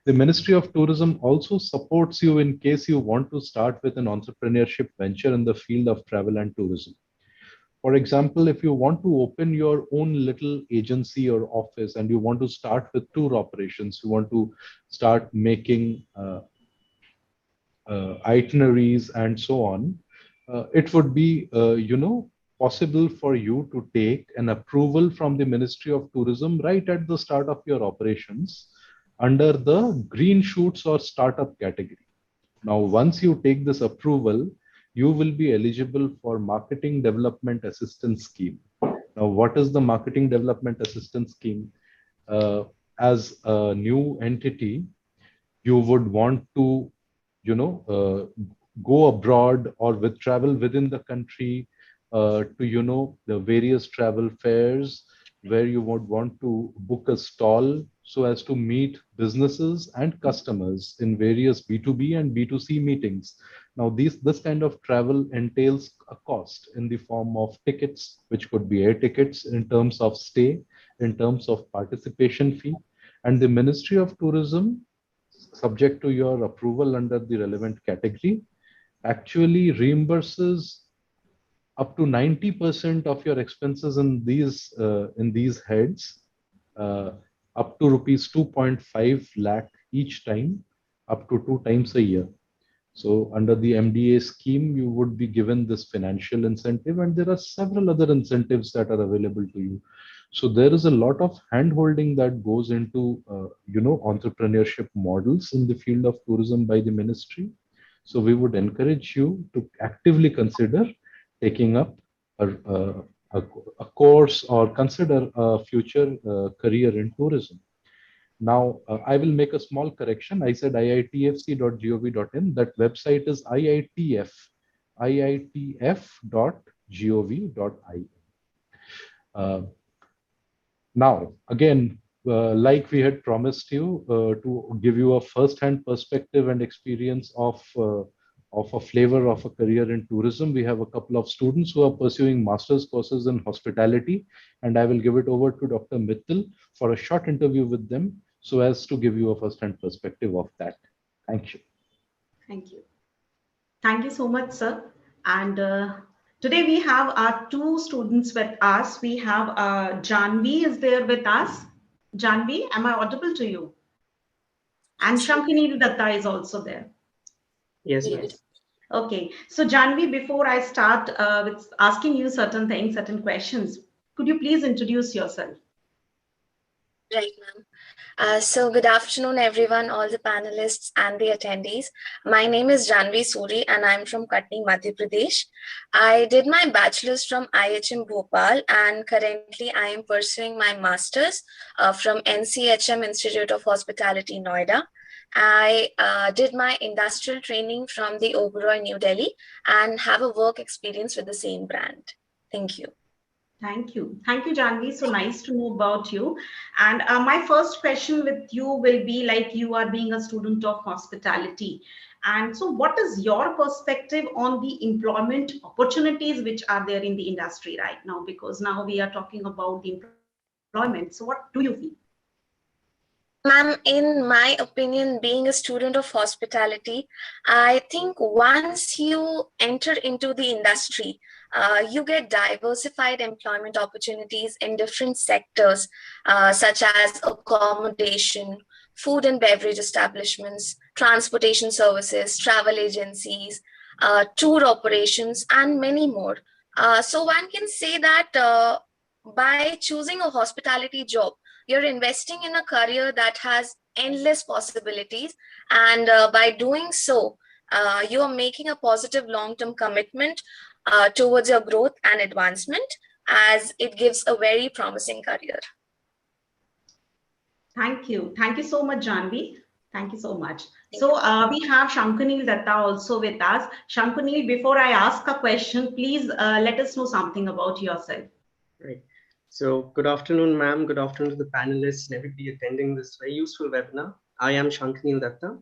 The Ministry of Tourism also supports you in case you want to start with an entrepreneurship venture in the field of travel and tourism. For example, if you want to open your own little agency or office and you want to start with tour operations, you want to start making itineraries and so on, it would be, possible for you to take an approval from the Ministry of Tourism right at the start of your operations under the green shoots or startup category. Now, once you take this approval, you will be eligible for Marketing Development Assistance Scheme. Now, what is the Marketing Development Assistance Scheme? As a new entity, you would want to, go abroad or with travel within the country to, the various travel fairs where you would want to book a stall so as to meet businesses and customers in various B2B and B2C meetings. Now, this kind of travel entails a cost in the form of tickets, which could be air tickets, in terms of stay, in terms of participation fee. And the Ministry of Tourism, subject to your approval under the relevant category, actually reimburses up to 90% of your expenses in these heads, up to rupees 2.5 lakh each time, up to 2 times a year. So under the MDA scheme, you would be given this financial incentive, and there are several other incentives that are available to you. So there is a lot of hand-holding that goes into, entrepreneurship models in the field of tourism by the ministry. So we would encourage you to actively consider taking up a course or consider a future career in tourism. Now, I will make a small correction. I said iitfc.gov.in. That website is iitf.gov.in. Now, again, like we had promised you to give you a first-hand perspective and experience of a flavor of a career in tourism, we have a couple of students who are pursuing master's courses in hospitality, and I will give it over to Dr. Mittal for a short interview with them so as to give you a first-hand perspective of that. Thank you. Thank you. Thank you so much, sir. And today we have our two students with us. We have Janvi is there with us. Janvi, am I audible to you? And Shankini Datta is also there. Yes. Okay. So Janvi, before I start with asking you certain things, certain questions, could you please introduce yourself? Right, ma'am. So good afternoon, everyone, all the panelists and the attendees. My name is Janvi Suri and I'm from Katni, Madhya Pradesh. I did my bachelor's from IHM Bhopal and currently I am pursuing my master's from NCHM Institute of Hospitality, Noida. I did my industrial training from the Oberoi, New Delhi, and have a work experience with the same brand. Thank you. Thank you. Thank you, Janvi. So nice to know about you. And my first question with you will be, like, you are being a student of hospitality. And so what is your perspective on the employment opportunities which are there in the industry right now? Because now we are talking about the employment. So what do you feel? Ma'am, in my opinion, being a student of hospitality, I think once you enter into the industry, you get diversified employment opportunities in different sectors, such as accommodation, food and beverage establishments, transportation services, travel agencies, tour operations, and many more. So one can say that by choosing a hospitality job, you're investing in a career that has endless possibilities. And by doing so, you are making a positive long-term commitment towards your growth and advancement, as it gives a very promising career. Thank you. Thank you so much, Janvi. Thank you so much. So we have Shankanil Datta also with us. Shankanil, before I ask a question, please let us know something about yourself. Right. So good afternoon, ma'am. Good afternoon to the panelists and everybody attending this very useful webinar. I am Shankanil Datta.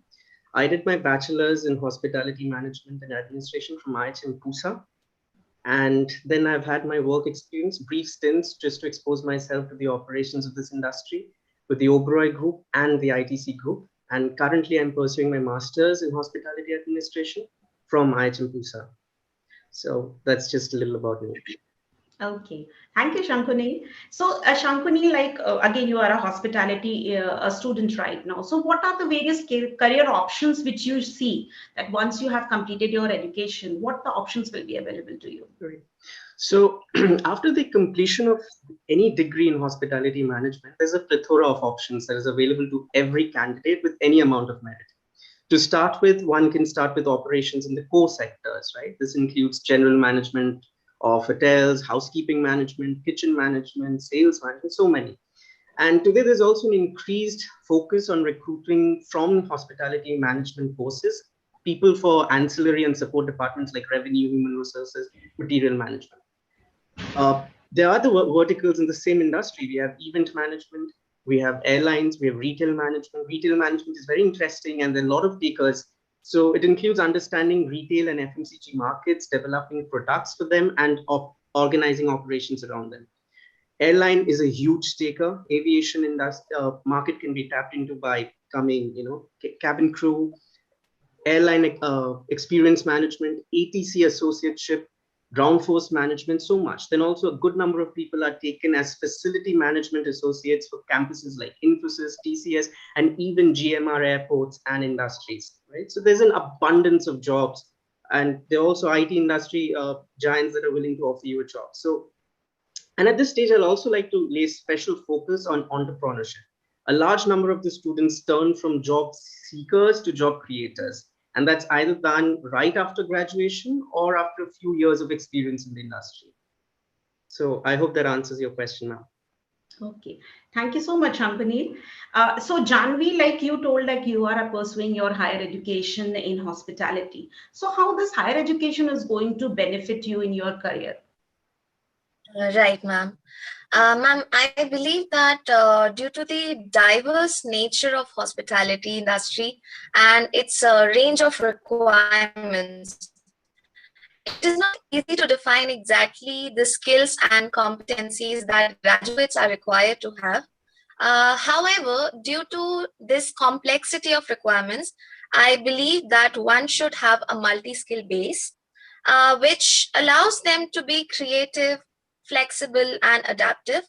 I did my bachelor's in hospitality management and administration from IHM Pusa. And then I've had my work experience, brief stints, just to expose myself to the operations of this industry with the Oberoi Group and the ITC Group. And currently I'm pursuing my master's in hospitality administration from IHM Pusa. So that's just a little about me. Okay, thank you, Shankanil. So, Shankanil, again, you are a hospitality a student right now. So, what are the various career options which you see that once you have completed your education, what the options will be available to you? Right. So, after the completion of any degree in hospitality management, there's a plethora of options that is available to every candidate with any amount of merit. To start with, one can start with operations in the core sectors, right? This includes general management of hotels, housekeeping management, kitchen management, sales management, so many. And today there's also an increased focus on recruiting from hospitality management courses, people for ancillary and support departments like revenue, human resources, material management. There are the verticals in the same industry. We have event management, we have airlines, we have retail management. Retail management is very interesting and there are a lot of takers. So it includes understanding retail and FMCG markets, developing products for them, and organizing operations around them. Airline is a huge taker. Aviation industry market can be tapped into by becoming, cabin crew, airline experience management, ATC associateship, ground force management, so much. Then also a good number of people are taken as facility management associates for campuses like Infosys, TCS, and even GMR airports and industries, right? So there's an abundance of jobs, and there are also IT industry giants that are willing to offer you a job. So, and at this stage, I'll also like to lay special focus on entrepreneurship. A large number of the students turn from job seekers to job creators. And that's either done right after graduation or after a few years of experience in the industry. So I hope that answers your question now. Okay, thank you so much, Shankanil. So Janvi, like you told, like you are pursuing your higher education in hospitality. So how this higher education is going to benefit you in your career? Right, ma'am. Ma'am, I believe that due to the diverse nature of hospitality industry and its range of requirements, it is not easy to define exactly the skills and competencies that graduates are required to have. However, due to this complexity of requirements, I believe that one should have a multi-skill base, which allows them to be creative, flexible, and adaptive.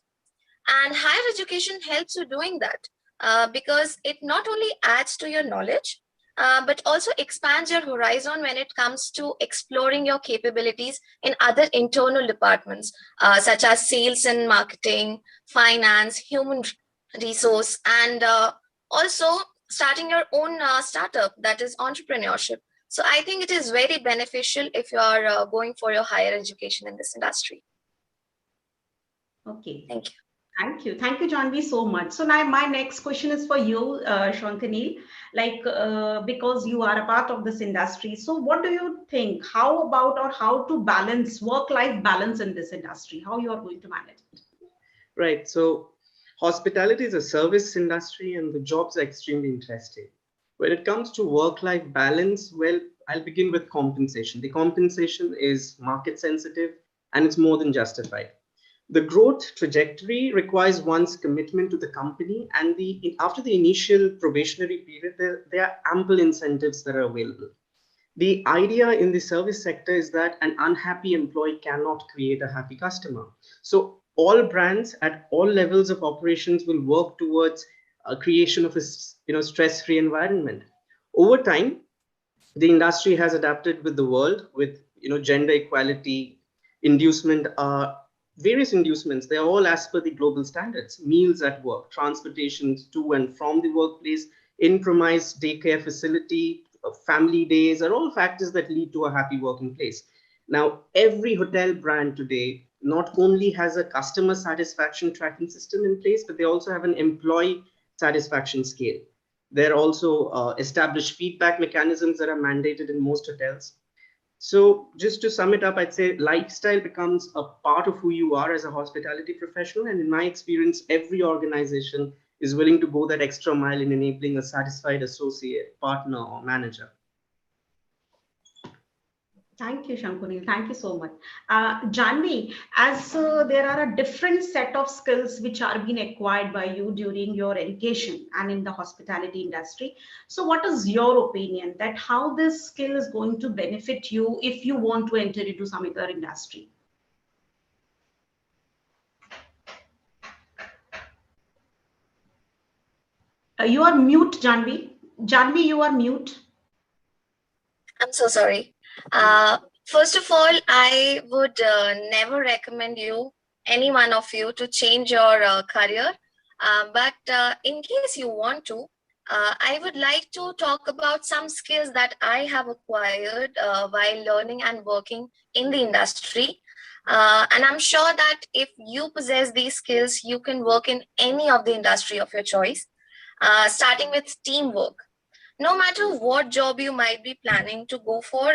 And higher education helps you doing that because it not only adds to your knowledge, but also expands your horizon when it comes to exploring your capabilities in other internal departments, such as sales and marketing, finance, human resource, and also starting your own startup, that is entrepreneurship. So I think it is very beneficial if you are going for your higher education in this industry. Okay. Thank you. Thank you. Thank you, Janvi, so much. So now my next question is for you, Shankanil, because you are a part of this industry. So what do you think? How about or how to balance work-life balance in this industry? How you are going to manage it? Right. So hospitality is a service industry and the jobs are extremely interesting. When it comes to work-life balance, well, I'll begin with compensation. The compensation is market sensitive and it's more than justified. The growth trajectory requires one's commitment to the company, and after the initial probationary period, there are ample incentives that are available. The idea in the service sector is that an unhappy employee cannot create a happy customer. So all brands at all levels of operations will work towards a creation of a stress-free environment. Over time, the industry has adapted with the world, with gender equality, inducement, various inducements. They are all as per the global standards. Meals at work, transportation to and from the workplace, in-premise daycare facility, family days are all factors that lead to a happy working place. Now, every hotel brand today not only has a customer satisfaction tracking system in place, but they also have an employee satisfaction scale. There are also established feedback mechanisms that are mandated in most hotels. So just to sum it up, I'd say lifestyle becomes a part of who you are as a hospitality professional. And in my experience, every organization is willing to go that extra mile in enabling a satisfied associate, partner, or manager. Thank you, Shankunil. Thank you so much. Janvi, as there are a different set of skills which are being acquired by you during your education and in the hospitality industry. So what is your opinion that how this skill is going to benefit you if you want to enter into some other industry? You are mute, Janvi. Janvi, you are mute. I'm so sorry. First of all, I would never recommend any one of you, to change your career. But in case you want to, I would like to talk about some skills that I have acquired while learning and working in the industry. And I'm sure that if you possess these skills, you can work in any of the industry of your choice, starting with teamwork. No matter what job you might be planning to go for,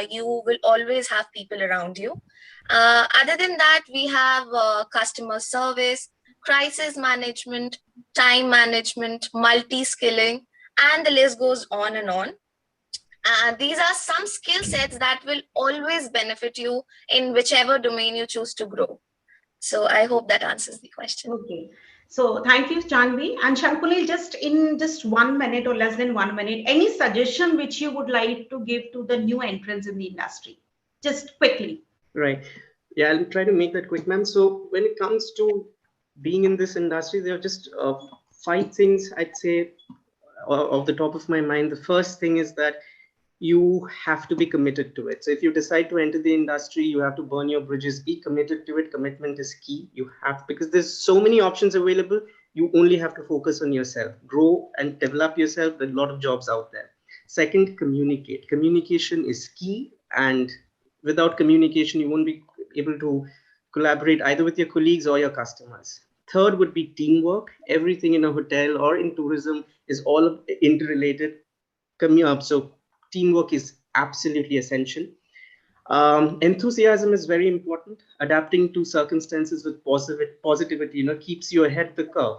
you will always have people around you. Other than that, we have customer service, crisis management, time management, multi-skilling, and the list goes on and on. These are some skill sets that will always benefit you in whichever domain you choose to grow. So I hope that answers the question. Okay. So thank you, Janvi. And Shankunil, just in 1 minute or less than 1 minute, any suggestion which you would like to give to the new entrants in the industry? Just quickly. Right. Yeah, I'll try to make that quick, ma'am. So when it comes to being in this industry, there are just 5 things I'd say off the top of my mind. The first thing is that you have to be committed to it. So if you decide to enter the industry, you have to burn your bridges, be committed to it. Commitment is key. You have, because there's so many options available. You only have to focus on yourself, grow and develop yourself. There's a lot of jobs out there. Second, communicate. Communication is key. And without communication, you won't be able to collaborate either with your colleagues or your customers. Third would be teamwork. Everything in a hotel or in tourism is all interrelated. So teamwork is absolutely essential. Enthusiasm is very important. Adapting to circumstances with positivity, keeps you ahead of the curve.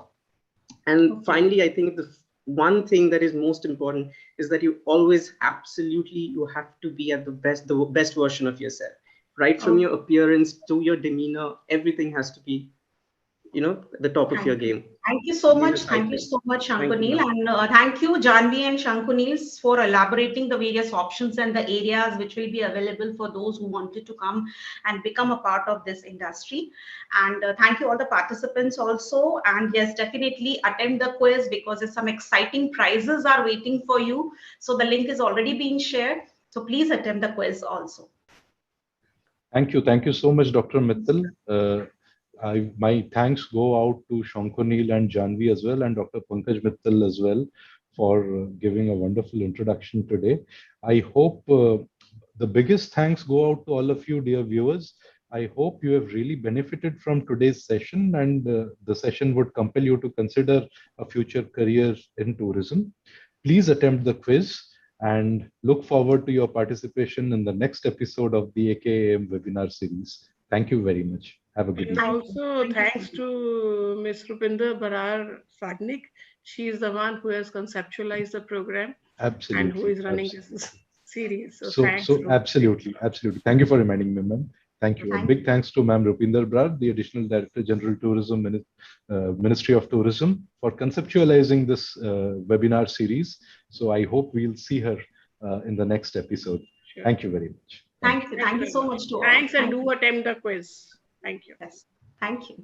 And finally, I think the one thing that is most important is that you always you have to be at the best version of yourself. Right from your appearance to your demeanor, everything has to be, the top of your game. Thank you so much. Thank you so much, Shankunil. And thank you, Janvi and Shankunil, for elaborating the various options and the areas which will be available for those who wanted to come and become a part of this industry. And thank you all the participants also. And yes, definitely attend the quiz because there's some exciting prizes are waiting for you. So the link is already being shared. So please attend the quiz also. Thank you. Thank you so much, Dr. Mittal. My thanks go out to Shankunil and Janvi as well, and Dr. Pankaj Mittal as well, for giving a wonderful introduction today. I hope the biggest thanks go out to all of you, dear viewers. I hope you have really benefited from today's session, and the session would compel you to consider a future career in tourism. Please attempt the quiz and look forward to your participation in the next episode of the AKAM webinar series. Thank you very much. Have a good evening. Also, thanks to Ms. Rupinder Barar Sagnik. She is the one who has conceptualized the program. Absolutely. And who is running this series. So absolutely. Thank you for reminding me, ma'am. Thank you. Thank A big thanks to Ma'am Rupinder Brad, the Additional Director General Tourism, Ministry of Tourism, for conceptualizing this webinar series. So I hope we'll see her in the next episode. Sure. Thank you very much. Thank you so much to all. Thanks, and Thank do you. attempt the quiz. Thank you. Yes, thank you.